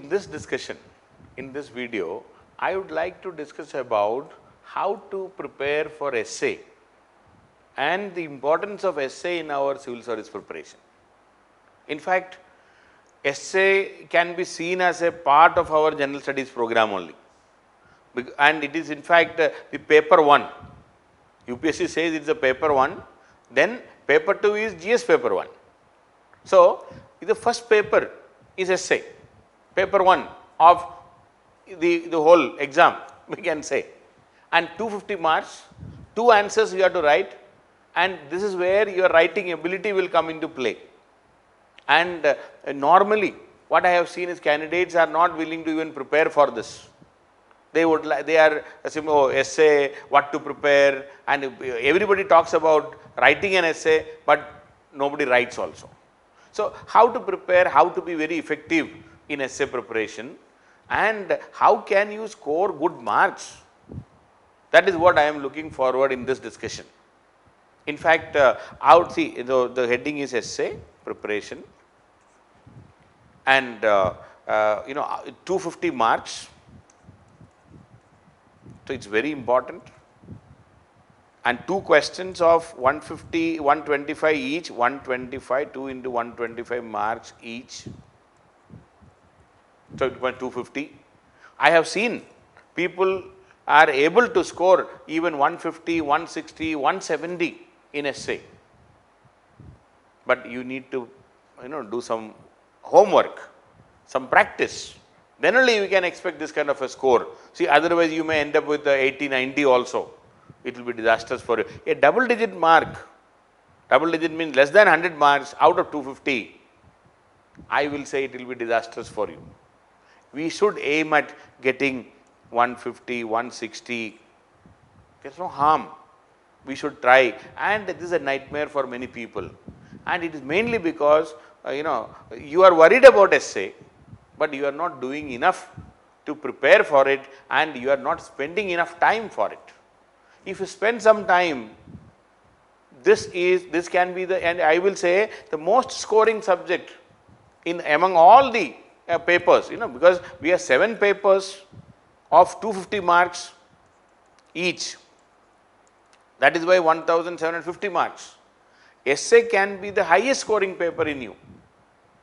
in this discussion, in this video, I would like to discuss about how to prepare for essay and the importance of essay in our civil service preparation. In fact, essay can be seen as a part of our general studies program only, and it is in fact the paper 1. UPSC says it is a paper 1, then paper 2 is GS paper 1. So, the first paper is essay, paper 1 of the whole exam, we can say, and 250 marks, 2 answers you have to write, and this is where your writing ability will come into play. And normally what I have seen is candidates are not willing to even prepare for this. They are assuming, oh, essay, what to prepare, and everybody talks about writing an essay, but nobody writes also. So, how to prepare, how to be very effective in essay preparation, and how can you score good marks? That is what I am looking forward in this discussion. In fact, the heading is essay preparation, and 250 marks. So, it is very important, and 2 questions of 150, 125 each, 125, 2 into 125 marks each. So, 250. I have seen people are able to score even 150, 160, 170 in essay, but you need to do some homework, some practice. Then only you can expect this kind of a score. See, otherwise you may end up with 80, 90 also. It will be disastrous for you. A double digit mark, double digit means less than 100 marks out of 250, I will say it will be disastrous for you. We should aim at getting 150, 160, there is no harm. We should try, and this is a nightmare for many people. And it is mainly because, you are worried about essay, but you are not doing enough to prepare for it, and you are not spending enough time for it. If you spend some time, this can be and I will say the most scoring subject among all the papers, because we have 7 papers of 250 marks each. That is why 1750 marks. Essay can be the highest scoring paper in you,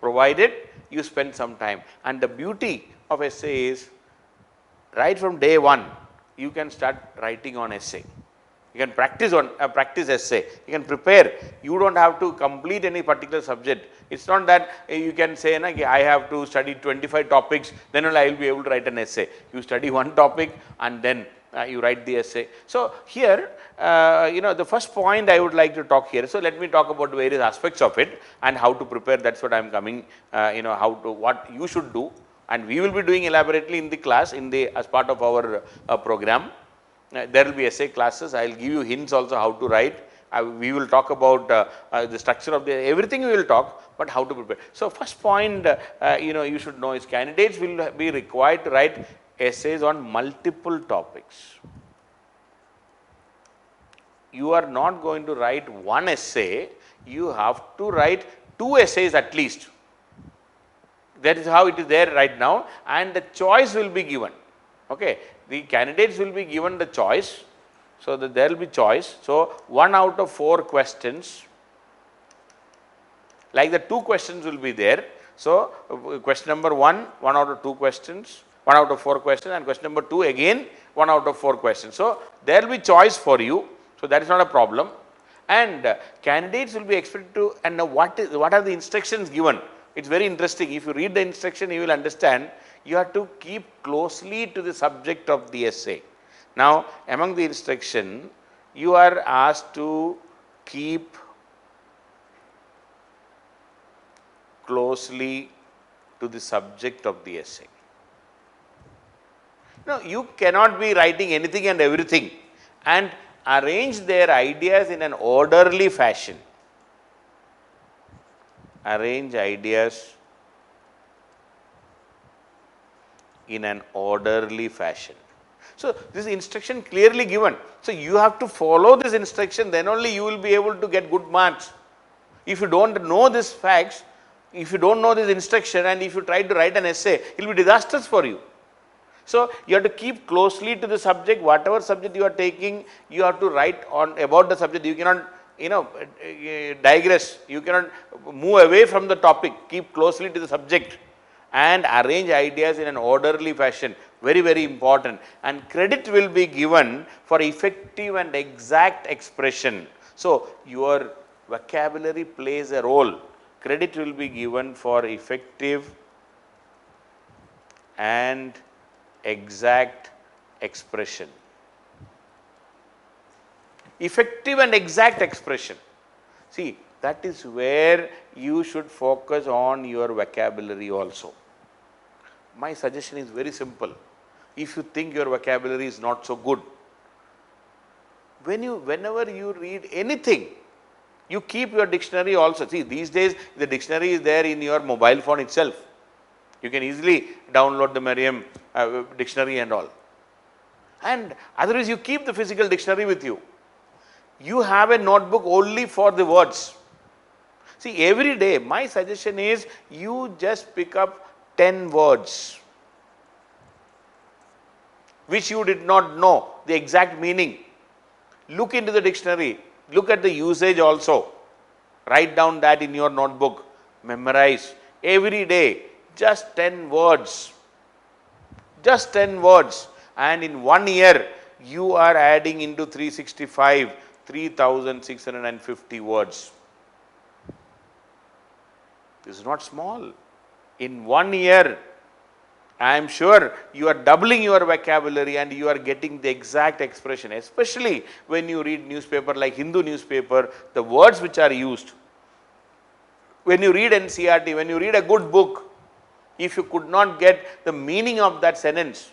provided you spend some time. And the beauty of essay is, right from day 1, you can start writing on essay. You can practice essay. You can prepare. You don't have to complete any particular subject. It's not that you can say, I have to study 25 topics, then only I will be able to write an essay. You study one topic and then you write the essay. So, here the first point I would like to talk here. So, let me talk about various aspects of it and how to prepare. That is what I am coming, what you should do, and we will be doing elaborately in the class as part of our program. There will be essay classes. I will give you hints also how to write. We will talk about the structure of everything we will talk, but how to prepare. So, first point you should know is candidates will be required to write essays on multiple topics. You are not going to write one essay, you have to write 2 essays at least. That is how it is there right now, and the choice will be given. Okay. The candidates will be given the choice, so that there will be choice. So, 1 out of 4 questions, like the 2 questions will be there. So, question number 1, 1 out of 2 questions, 1 out of 4 questions, and question number 2 again 1 out of 4 questions. So, there will be choice for you. So, that is not a problem, and candidates will be expected to, and now what are the instructions given? It is very interesting. If you read the instruction, you will understand you have to keep closely to the subject of the essay. Now, among the instruction, you are asked to keep closely to the subject of the essay. Now, you cannot be writing anything and everything and arrange their ideas in an orderly fashion. Arrange ideas in an orderly fashion. So, this instruction clearly given. So, you have to follow this instruction, then only you will be able to get good marks. If you do not know these facts, If you don't know this instruction and if you try to write an essay, it will be disastrous for you. So, you have to keep closely to the subject, whatever subject you are taking, you have to write on about the subject. You cannot, digress, you cannot move away from the topic, keep closely to the subject and arrange ideas in an orderly fashion. Very, very important. And credit will be given for effective and exact expression. So, your vocabulary plays a role. Credit will be given for effective and exact expression. Effective and exact expression. See, that is where you should focus on your vocabulary also. My suggestion is very simple. If you think your vocabulary is not so good, whenever you read anything, you keep your dictionary also. See, these days the dictionary is there in your mobile phone itself. You can easily download the Merriam dictionary and all. And otherwise you keep the physical dictionary with you. You have a notebook only for the words. See, every day my suggestion is you just pick up 10 words which you did not know the exact meaning. Look into the dictionary, look at the usage also. Write down that in your notebook. Memorize every day just 10 words. Just 10 words. And in 1 year you are adding into 365 3,650 words. This is not small. In 1 year, I am sure you are doubling your vocabulary and you are getting the exact expression, especially when you read newspaper like Hindu newspaper, the words which are used. When you read NCERT, when you read a good book, if you could not get the meaning of that sentence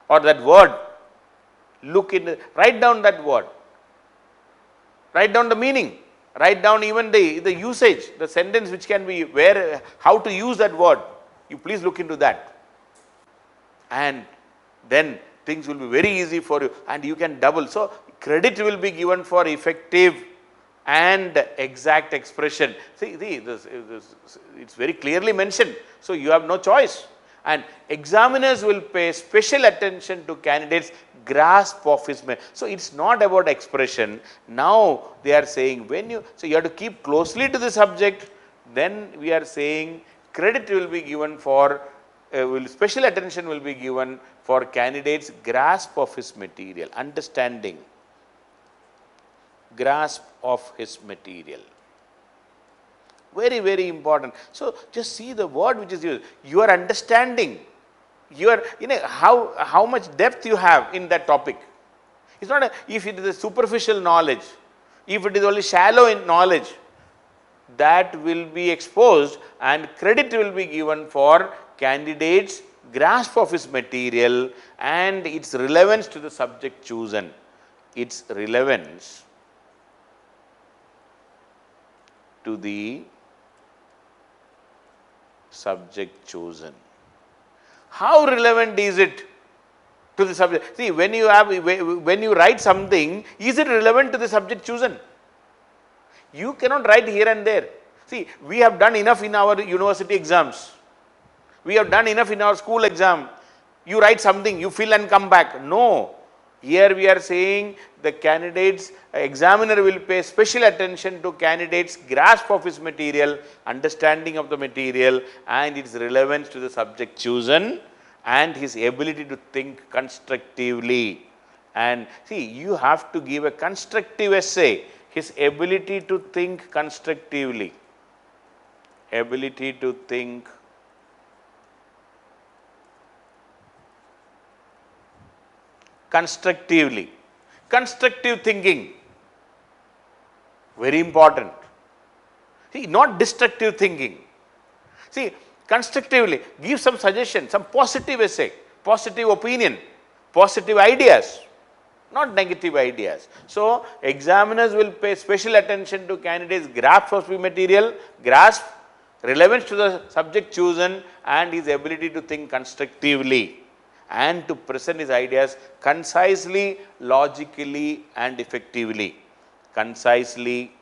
or that word, write down that word. Write down the meaning. Write down even the usage, the sentence which can be how to use that word. You please look into that. And then things will be very easy for you and you can double. So, credit will be given for effective and exact expression. See, this it's very clearly mentioned. So, you have no choice. And examiners will pay special attention to candidates' grasp of his method. So, it's not about expression. Now, they are saying so you have to keep closely to the subject. Then we are saying credit will be given for, special attention will be given for candidates' grasp of his material, understanding, grasp of his material. Very, very important. So, just see the word which is used. Your understanding, how much depth you have in that topic. It's not if it is a superficial knowledge, if it is only shallow in knowledge, that will be exposed and credit will be given for candidates' grasp of his material and its relevance to the subject chosen. Its relevance to the subject chosen. How relevant is it to the subject? See, when you write something, is it relevant to the subject chosen? You cannot write here and there. See, we have done enough in our university exams. We have done enough in our school exam. You write something, you fill and come back. No. Here we are saying the examiner will pay special attention to candidates' grasp of his material, understanding of the material and its relevance to the subject chosen and his ability to think constructively. And see, you have to give a constructive essay, his ability to think constructively. Ability to think constructively. Constructive thinking, very important. See, not destructive thinking. See, constructively, give some suggestion, some positive essay, positive opinion, positive ideas, not negative ideas. So, examiners will pay special attention to candidates' grasp of the material, grasp, relevance to the subject chosen and his ability to think constructively and to present his ideas concisely, logically and effectively. Concisely,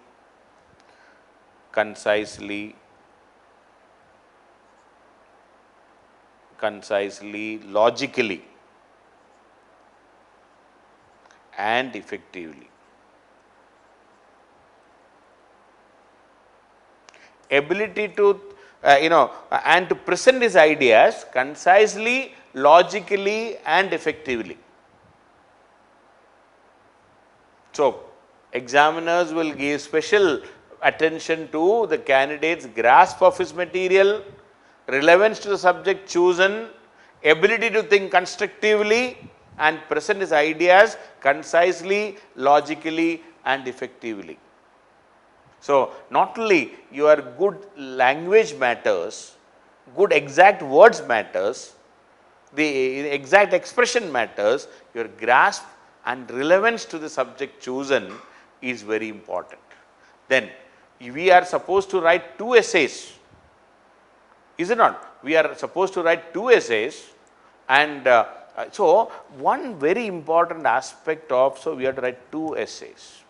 concisely, logically and effectively. Ability to and to present his ideas concisely, logically and effectively. So, examiners will give special attention to the candidate's grasp of his material, relevance to the subject chosen, ability to think constructively and present his ideas concisely, logically and effectively. So, not only your good language matters, good exact words matters, the exact expression matters, your grasp and relevance to the subject chosen is very important. Then we are supposed to write 2 essays, is it not? We are supposed to write 2 essays and so one very important aspect of, so we have to write 2 essays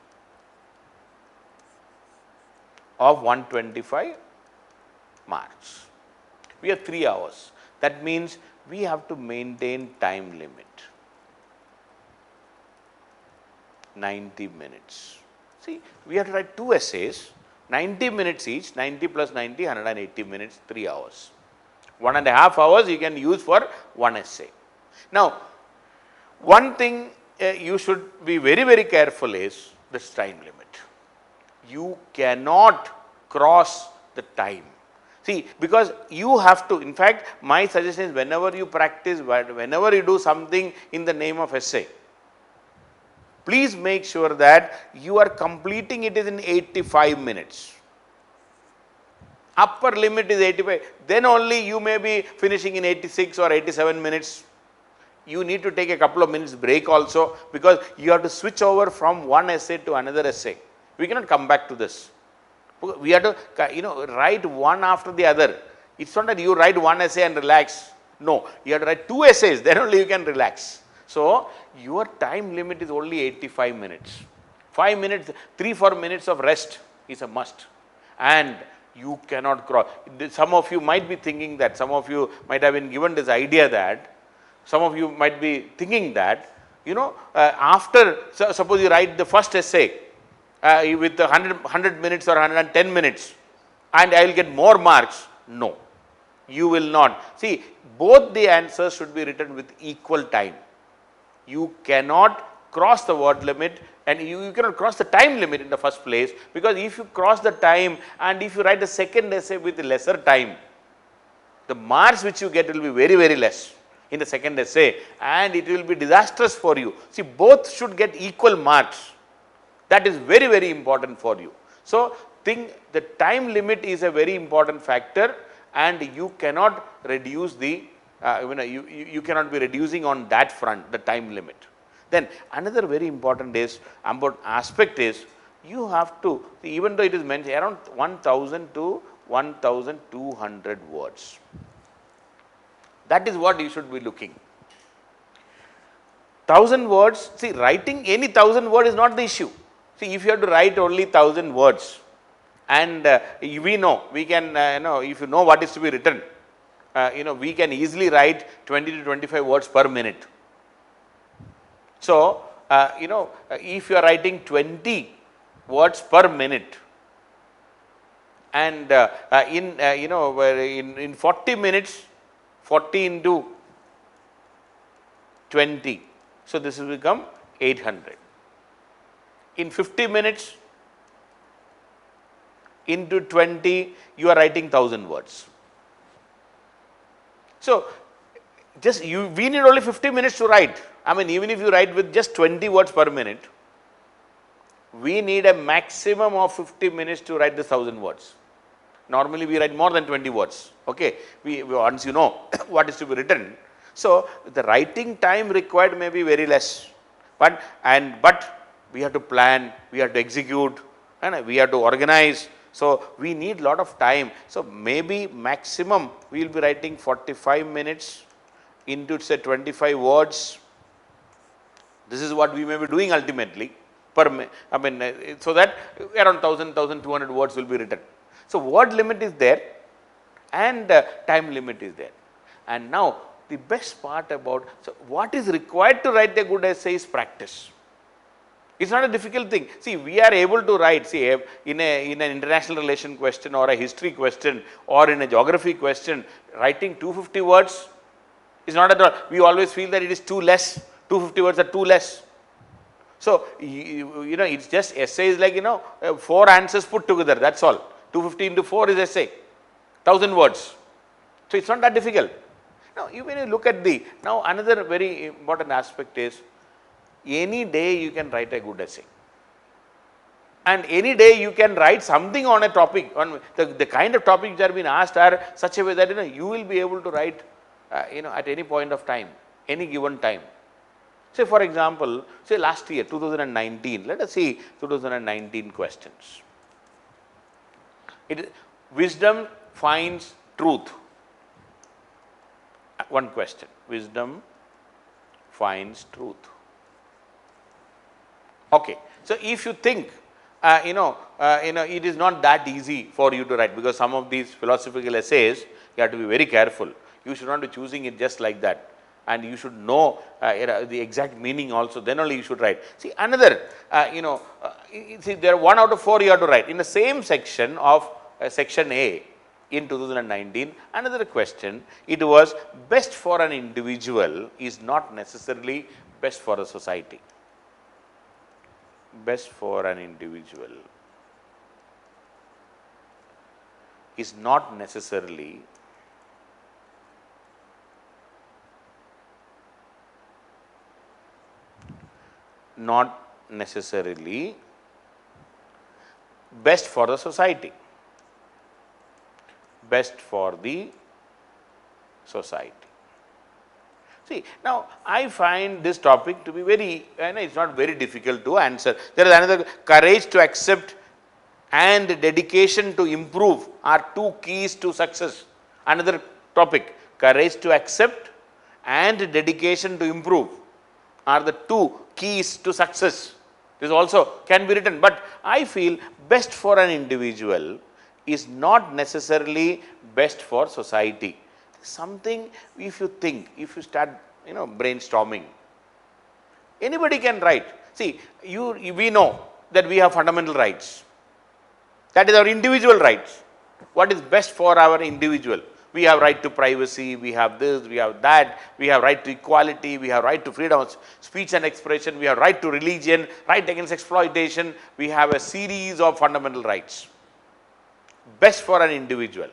of 125 marks. We have 3 hours. That means we have to maintain time limit, 90 minutes. See, we have to write 2 essays, 90 minutes each, 90 plus 90, 180 minutes, 3 hours. 1.5 hours you can use for one essay. Now, one thing you should be very, very careful is this time limit. You cannot cross the time. See, because you have to, in fact, my suggestion is whenever you practice, whenever you do something in the name of essay, please make sure that you are completing it in 85 minutes. Upper limit is 85, then only you may be finishing in 86 or 87 minutes. You need to take a couple of minutes break also, because you have to switch over from one essay to another essay. We cannot come back to this. We have to, write one after the other. It's not that you write one essay and relax. No, you have to write 2 essays, then only you can relax. So, your time limit is only 85 minutes. 5 minutes, 3-4 minutes of rest is a must. And you cannot cross. Some of you might be thinking that, some of you might have been given this idea that, some of you might be thinking that, after, suppose you write the first essay, with 100 minutes or 110 minutes and I will get more marks. No, you will not. See, both the answers should be written with equal time. You cannot cross the word limit and you cannot cross the time limit in the first place, because if you cross the time and if you write the second essay with lesser time, the marks which you get will be very, very less in the second essay and it will be disastrous for you. See, both should get equal marks. That is very, very important for you. So, think the time limit is a very important factor and you cannot reduce the, you cannot be reducing on that front, the time limit. Then another very important aspect is, you have to, even though it is mentioned around 1000 to 1200 words. That is what you should be looking. 1000 words, see, writing any 1000 word is not the issue. See, if you have to write only 1000 words and we know, we can, if you know what is to be written, we can easily write 20 to 25 words per minute. So, if you are writing 20 words per minute and in 40 minutes, 40 into 20, so this will become 800. In 50 minutes into 20, you are writing 1000 words. So, we need only 50 minutes to write. I mean, even if you write with just 20 words per minute, we need a maximum of 50 minutes to write the 1000 words. Normally, we write more than 20 words. Okay, once you know what is to be written. So, the writing time required may be very less, but we have to plan, we have to execute, and we have to organize. So, we need lot of time. So, maybe maximum we will be writing 45 minutes into say 25 words. This is what we may be doing ultimately so that around 1200 words will be written. So, word limit is there and time limit is there. And now the best part about, so what is required to write a good essay is practice. It's not a difficult thing. See, we are able to write, see, in an international relation question or a history question or in a geography question, writing 250 words is not at all. We always feel that it is too less. 250 words are too less. So, you know, it's just essay is like, you know, 4 answers put together, that's all. 250 into 4 is essay, 1000 words. So, it's not that difficult. Now, when you look at the, now another very important aspect is, any day you can write a good essay. And any day you can write something on a topic, on the kind of topics that have been asked are such a way that, you know, you will be able to write, you know, at any point of time, any given time. Say for example, say last year 2019, let us see 2019 questions. Wisdom finds truth. One question, wisdom finds truth. Okay. So, if you think it is not that easy for you to write, because some of these philosophical essays you have to be very careful. You should not be choosing it just like that, and you should know the exact meaning also, then only you should write. See another see, there are 1 out of 4 you have to write in the same section of section A in 2019. Another question, it was best for an individual is not necessarily best for a society. Best for an individual is not necessarily best for the society. Best for the society. See, now I find this topic to be very, it's not very difficult to answer. There is another, courage to accept and dedication to improve are 2 keys to success. Another topic, courage to accept and dedication to improve are the 2 keys to success. This also can be written, but I feel best for an individual is not necessarily best for society. Something, if you think, if you start brainstorming, anybody can write. See, we know that we have fundamental rights. That is our individual rights. What is best for our individual? We have right to privacy, we have this, we have that, we have right to equality, we have right to freedom of speech and expression, we have right to religion, right against exploitation. We have a series of fundamental rights. Best for an individual.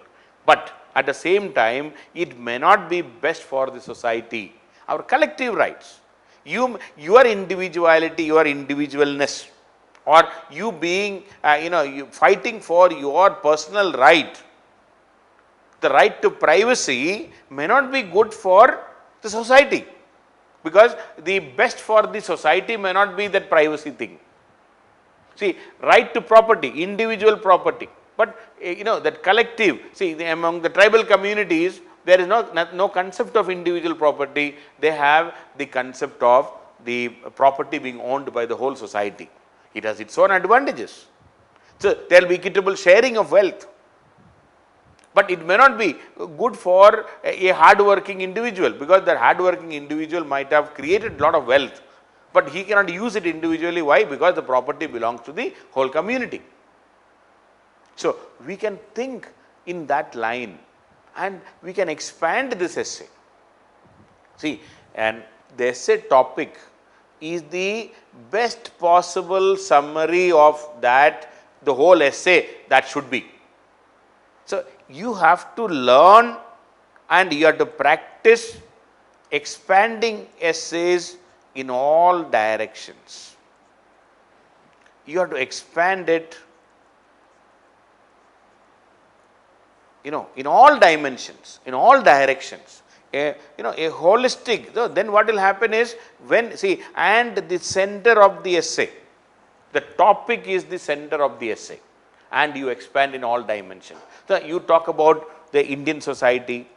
But at the same time, it may not be best for the society. Our collective rights, your individuality, your individualness, or you being, you fighting for your personal right, the right to privacy may not be good for the society, because the best for the society may not be that privacy thing. See, right to property, individual property. But that collective, see, among the tribal communities, there is no concept of individual property. They have the concept of the property being owned by the whole society. It has its own advantages. So, there will be equitable sharing of wealth. But it may not be good for a hard-working individual, because that hard-working individual might have created a lot of wealth, but he cannot use it individually. Why? Because the property belongs to the whole community. So, we can think in that line and we can expand this essay. See, and the essay topic is the best possible summary of that, the whole essay that should be. So, you have to learn and you have to practice expanding essays in all directions. You have to expand it in all dimensions, in all directions, a holistic. So then what will happen is, and the center of the essay, the topic is the center of the essay, and you expand in all dimensions. So you talk about the Indian society,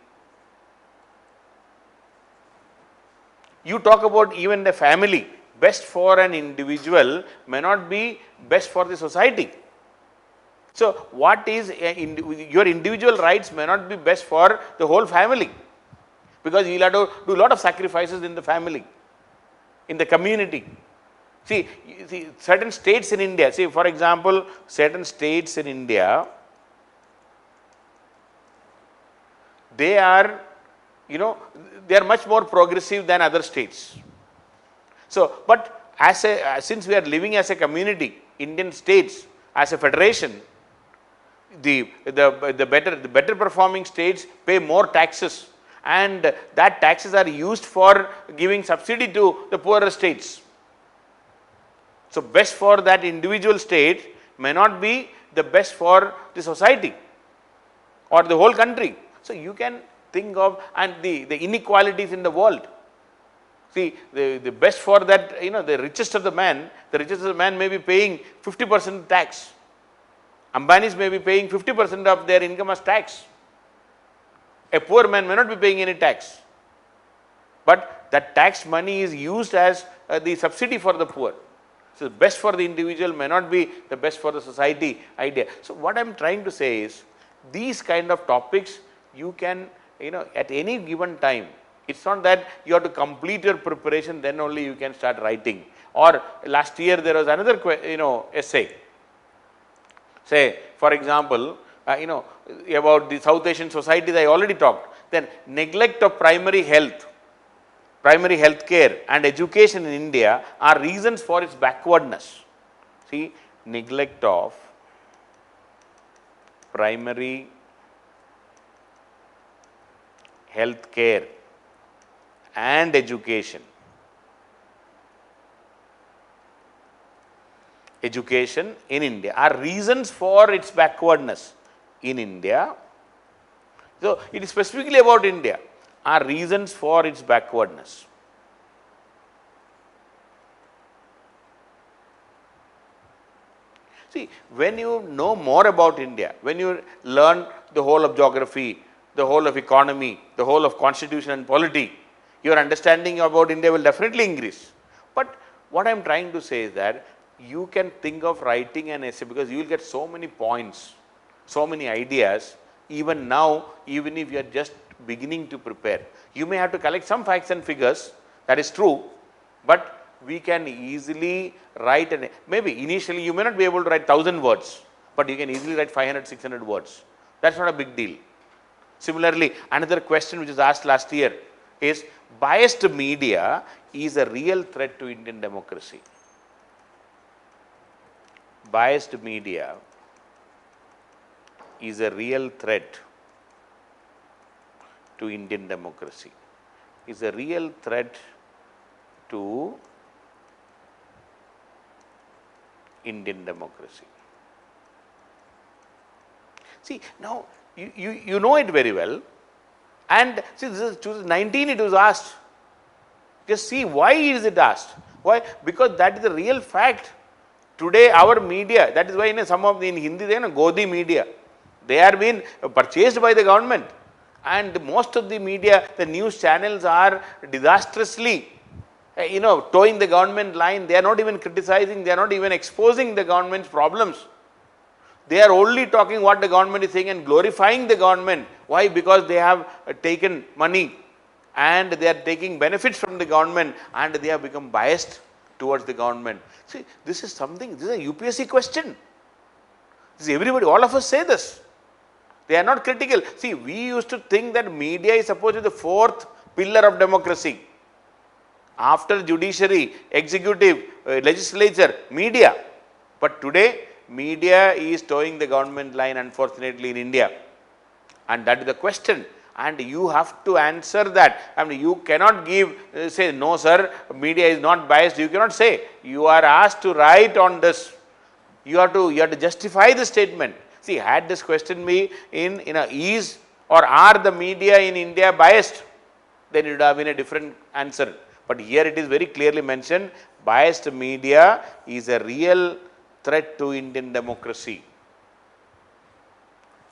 you talk about even the family. Best for an individual may not be best for the society. So, what is your individual rights may not be best for the whole family. because you will have to do a lot of sacrifices in the family, in the community. See, certain states in India, see for example, certain states in India, they are, they are much more progressive than other states. So, but since we are living as a community, Indian states, as a federation, the better performing states pay more taxes, and that taxes are used for giving subsidy to the poorer states. So, best for that individual state may not be the best for the society or the whole country. So, you can think of, and the inequalities in the world. See, the best for that, the richest of the man may be paying 50% tax. Ambanis may be paying 50% of their income as tax. A poor man may not be paying any tax, but that tax money is used as the subsidy for the poor. So, the best for the individual may not be the best for the society idea. So, what I am trying to say is, these kind of topics you can, at any given time, it is not that you have to complete your preparation, then only you can start writing. Or last year there was another essay, say for example, about the South Asian societies I already talked. Then neglect of primary health care and education in India are reasons for its backwardness. See, neglect of primary health care and education in India are reasons for its backwardness in India. So, it is specifically about India, are reasons for its backwardness. See, when you know more about India, when you learn the whole of geography, the whole of economy, the whole of constitution and polity, your understanding about India will definitely increase. But what I am trying to say is that you can think of writing an essay, because you will get so many points, so many ideas, even now, even if you are just beginning to prepare. You may have to collect some facts and figures, that is true, but we can easily write, maybe initially you may not be able to write 1000 words, but you can easily write 500, 600 words. That is not a big deal. Similarly, another question which was asked last year is, biased media is a real threat to Indian democracy. Biased media is a real threat to Indian democracy, is a real threat to Indian democracy. See, now you know it very well, and see, this is 2019 it was asked. Just see, why is it asked? Why? Because that is the real fact. Today our media, that is why some of in Hindi they are Godi media, they are being purchased by the government, and most of the media, the news channels are disastrously towing the government line. They are not even criticizing, they are not even exposing the government's problems. They are only talking what the government is saying and glorifying the government. Why? Because they have taken money and they are taking benefits from the government, and they have become biased towards the government. See, this is something, this is a UPSC question. This is everybody, all of us say this. They are not critical. See, we used to think that media is supposed to be the fourth pillar of democracy. After judiciary, executive, legislature, media. But today, media is towing the government line, unfortunately, in India. And that is the question. And you have to answer that. I mean, you cannot give, say, no sir, media is not biased. You cannot say. You are asked to write on this. You have to justify the statement. See, had this question be in is or are the media in India biased, then it would have been a different answer. But here it is very clearly mentioned, biased media is a real threat to Indian democracy.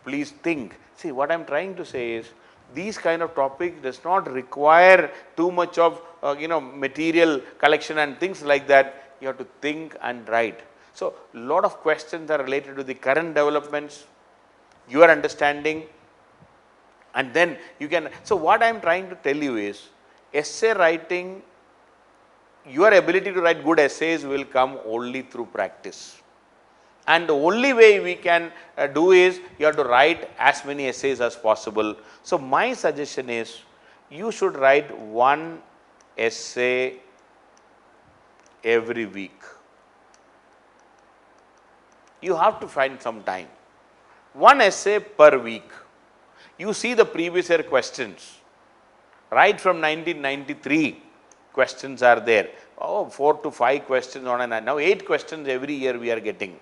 Please think. See, what I am trying to say is, these kind of topics does not require too much of material collection and things like that. You have to think and write. So, lot of questions are related to the current developments, your understanding, And then you can, so what I am trying to tell you is, essay writing, your ability to write good essays will come only through practice. And the only way we can do is, you have to write as many essays as possible. So my suggestion is, you should write one essay every week. You have to find some time. One essay per week. You see the previous year questions. Right from 1993, questions are there. Oh, 4 to 5 questions on and on. Now 8 questions every year we are getting.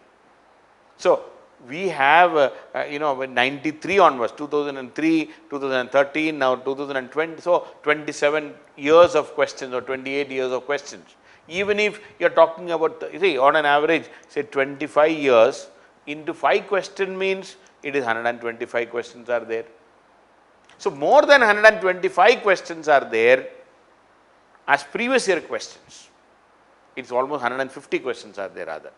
So we have, 93 onwards, 2003, 2013, now 2020. So 27 years of questions or 28 years of questions. Even if you are talking about, on an average, say 25 years into 5 questions means it is 125 questions are there. So more than 125 questions are there as previous year questions. It's almost 150 questions are there rather.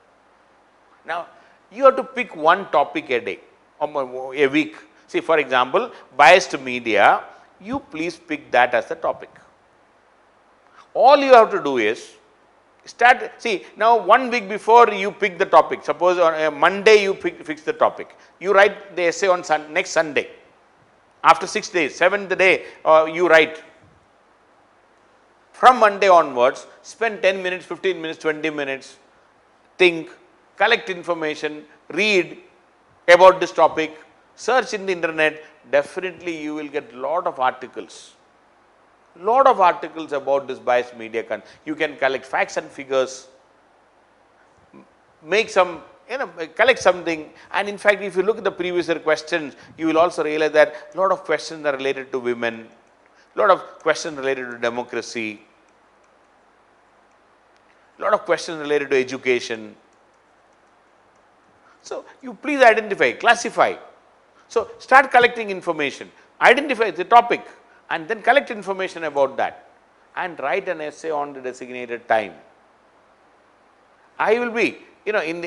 Now, you have to pick one topic a day, or a week. See, for example, biased media, you please pick that as the topic. All you have to do is, now 1 week before you pick the topic, suppose on a Monday you fix the topic, you write the essay on next Sunday. After 6 days, 7th day, you write. From Monday onwards, spend 10 minutes, 15 minutes, 20 minutes, think, collect information, read about this topic, search in the internet, definitely you will get lot of articles. Lot of articles about this biased media. You can collect facts and figures, make some, collect something. And in fact, if you look at the previous year questions, you will also realize that a lot of questions are related to women, a lot of questions related to democracy, a lot of questions related to education. So you please identify, classify. So start collecting information, identify the topic, and then collect information about that and write an essay on the designated time. I will be,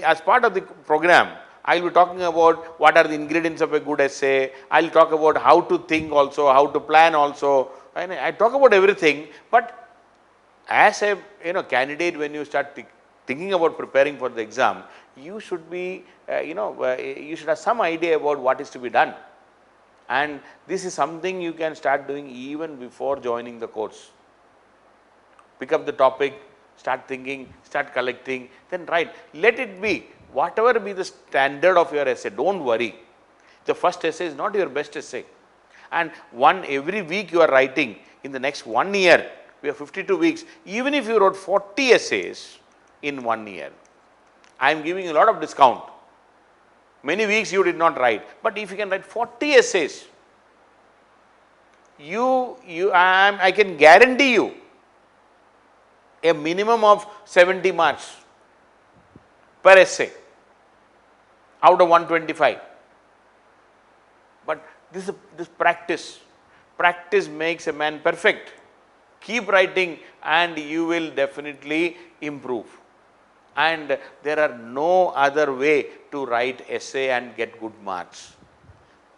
as part of the program, I will be talking about what are the ingredients of a good essay. I will talk about how to think also, how to plan also. And I talk about everything, but as a candidate, when you start thinking about preparing for the exam, you should be, you should have some idea about what is to be done. And this is something you can start doing even before joining the course. Pick up the topic, start thinking, start collecting, then write. Let it be, whatever be the standard of your essay, don't worry. The first essay is not your best essay. And every week you are writing, in the next 1 year, we have 52 weeks, even if you wrote 40 essays in 1 year, I am giving you a lot of discount. Many weeks you did not write, but if you can write 40 essays, I can guarantee you a minimum of 70 marks per essay out of 125. But this practice makes a man perfect. Keep writing and you will definitely improve. And there are no other way to write essay and get good marks.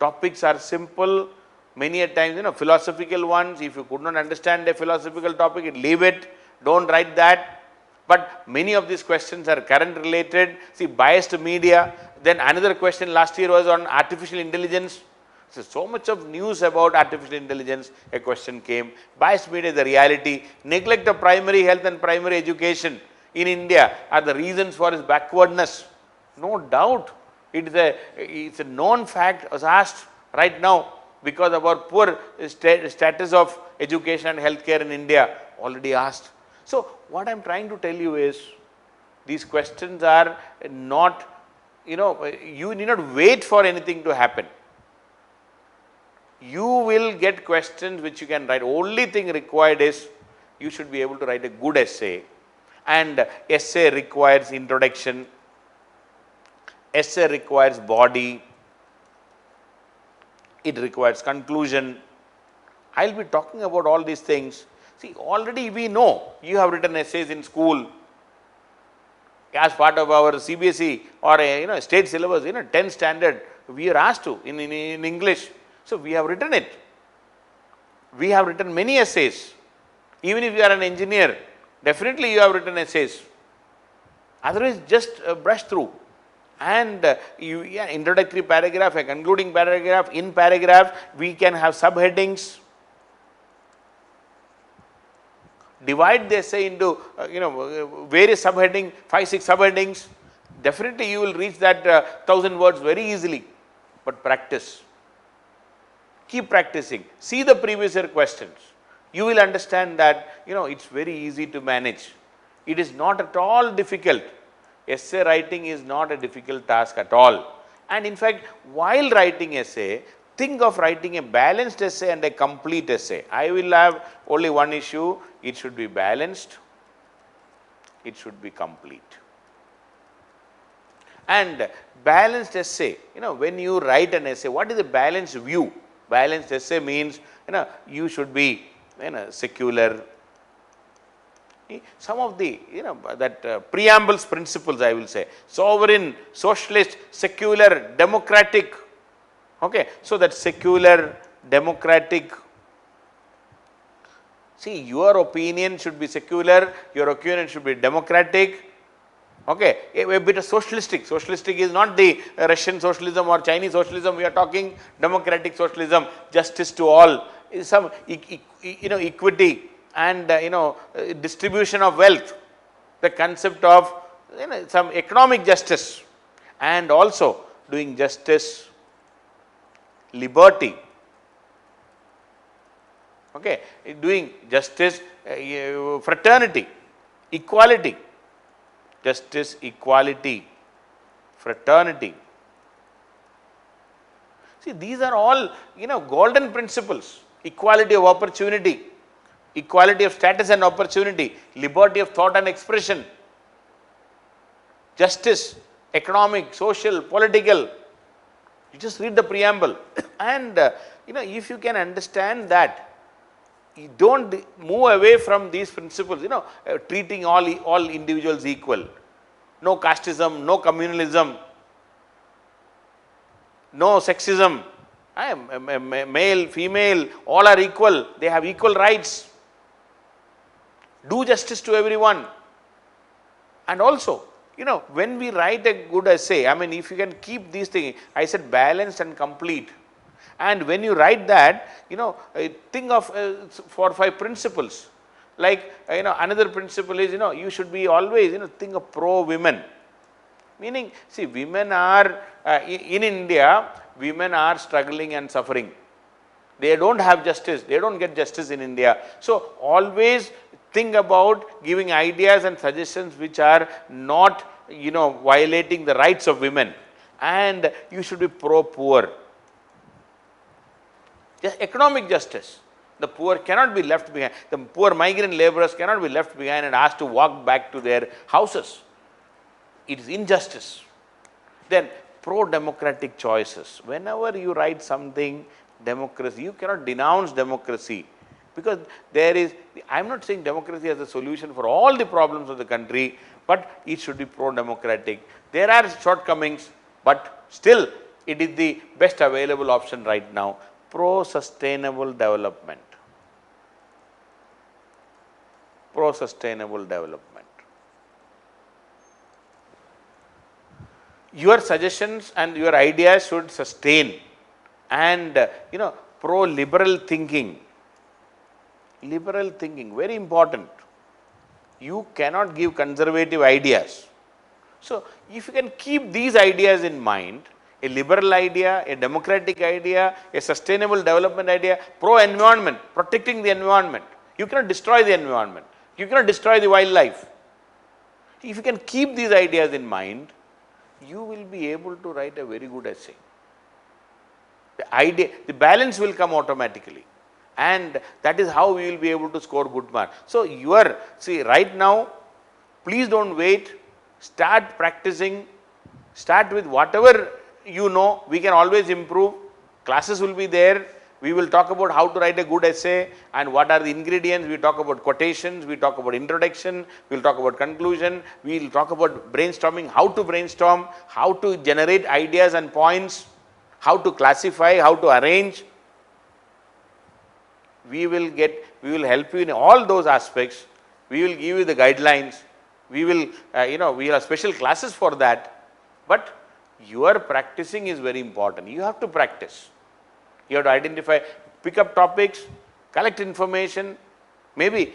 Topics are simple. Many a times, philosophical ones, if you could not understand a philosophical topic, leave it, don't write that. But many of these questions are current related. See, biased media. Then another question last year was on artificial intelligence. So much of news about artificial intelligence, a question came. Biased media is the reality. Neglect of primary health and primary education in India are the reasons for its backwardness. No doubt. It's a known fact as asked right now because of our poor status of education and healthcare in India, already asked. So what I am trying to tell you is, these questions are not, you need not wait for anything to happen. You will get questions which you can write. Only thing required is, you should be able to write a good essay. And essay requires introduction, essay requires body, it requires conclusion. I will be talking about all these things. See, already we know you have written essays in school as part of our CBSE or state syllabus, 10 standard, we are asked to in English. So we have written it. We have written many essays. Even if you are an engineer, definitely you have written essays. Otherwise, just brush through. And introductory paragraph, a concluding paragraph, in paragraph, we can have subheadings. Divide the essay into, various subheading, 5-6 subheadings. Definitely you will reach that 1000 words very easily. But practice. Keep practicing. See the previous year questions. You will understand that, it's very easy to manage. It is not at all difficult. Essay writing is not a difficult task at all. And in fact, while writing essay, think of writing a balanced essay and a complete essay. I will have only one issue. It should be balanced. It should be complete. And balanced essay, when you write an essay, what is a balanced view? Balanced essay means, you should be, secular. Some of the, preambles principles, I will say, sovereign, socialist, secular, democratic. Okay, so that secular, democratic. See, your opinion should be secular, your opinion should be democratic. Okay, a bit of socialistic. Socialistic is not the Russian socialism or Chinese socialism. We are talking democratic socialism, justice to all, some equity and distribution of wealth, the concept of some economic justice, and also doing justice, liberty. Okay, doing justice, fraternity, equality. Justice, equality, fraternity. See, these are all, golden principles. Equality of opportunity, equality of status and opportunity, liberty of thought and expression, justice, economic, social, political. You just read the preamble. And, if you can understand that, you don't move away from these principles, treating all individuals equal. No casteism, no communalism, no sexism. Male, female, all are equal. They have equal rights. Do justice to everyone. And also, when we write a good essay, if you can keep these things, I said balanced and complete. And when you write that, think of 4 or 5 principles. Like, another principle is, you should be always, think of pro-women. Meaning, see, women are, in India, women are struggling and suffering. They don't have justice. They don't get justice in India. So, always think about giving ideas and suggestions which are not, violating the rights of women. And you should be pro-poor. Economic justice. The poor cannot be left behind. The poor migrant laborers cannot be left behind and asked to walk back to their houses. It is injustice. Then pro-democratic choices. Whenever you write something, democracy, you cannot denounce democracy. Because there is, I am not saying democracy as a solution for all the problems of the country, but it should be pro-democratic. There are shortcomings, but still it is the best available option right now. Pro-sustainable development. Pro-sustainable development. Your suggestions and your ideas should sustain, and pro-liberal thinking. Liberal thinking, very important. You cannot give conservative ideas. So, if you can keep these ideas in mind, a liberal idea, a democratic idea, a sustainable development idea, pro-environment, protecting the environment. You cannot destroy the environment. You cannot destroy the wildlife. If you can keep these ideas in mind, you will be able to write a very good essay. The balance will come automatically. And that is how we will be able to score good marks. So, right now, please don't wait. Start practicing. Start with whatever you know. We can always improve. Classes will be there. We will talk about how to write a good essay and what are the ingredients. We talk about quotations. We talk about introduction. We will talk about conclusion. We will talk about brainstorming, how to brainstorm, how to generate ideas and points, how to classify, how to arrange. we will help you in all those aspects. We will give you the guidelines. We will, we have special classes for that. But your practicing is very important. You have to practice. You have to identify, pick up topics, collect information, maybe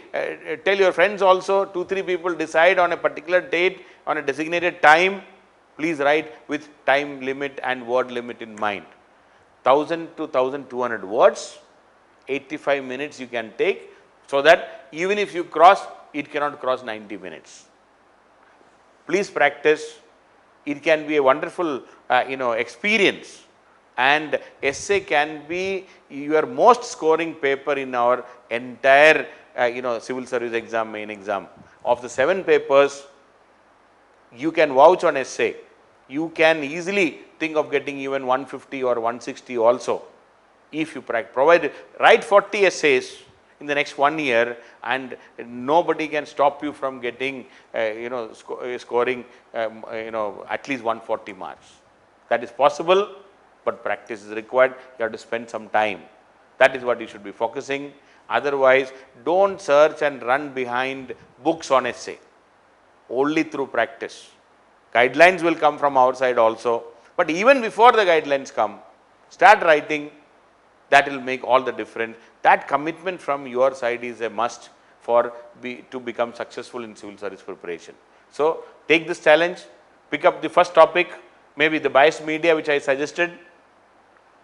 tell your friends also, 2-3 people decide on a particular date, on a designated time. Please write with time limit and word limit in mind. 1000 to 1200 words, 85 minutes you can take, so that even if you cross, it cannot cross 90 minutes. Please practice. It can be a wonderful experience, and essay can be your most scoring paper in our entire civil service exam, main exam. Of the 7 papers, you can vouch on essay. You can easily think of getting even 150 or 160 also, if you write 40 essays in the next 1 year, and nobody can stop you from getting scoring at least 140 marks. That is possible, but practice is required. You have to spend some time. That is what you should be focusing. Otherwise, don't search and run behind books on essay. Only through practice. Guidelines will come from our side also, but even before the guidelines come, start writing. That will make all the difference. That commitment from your side is a must to become successful in civil service preparation. So take this challenge, pick up the first topic, maybe the biased media which I suggested,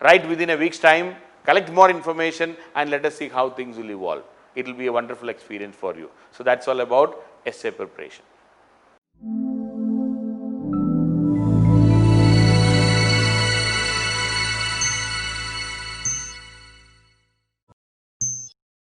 write within a week's time, collect more information, and let us see how things will evolve. It will be a wonderful experience for you. So that's all about essay preparation.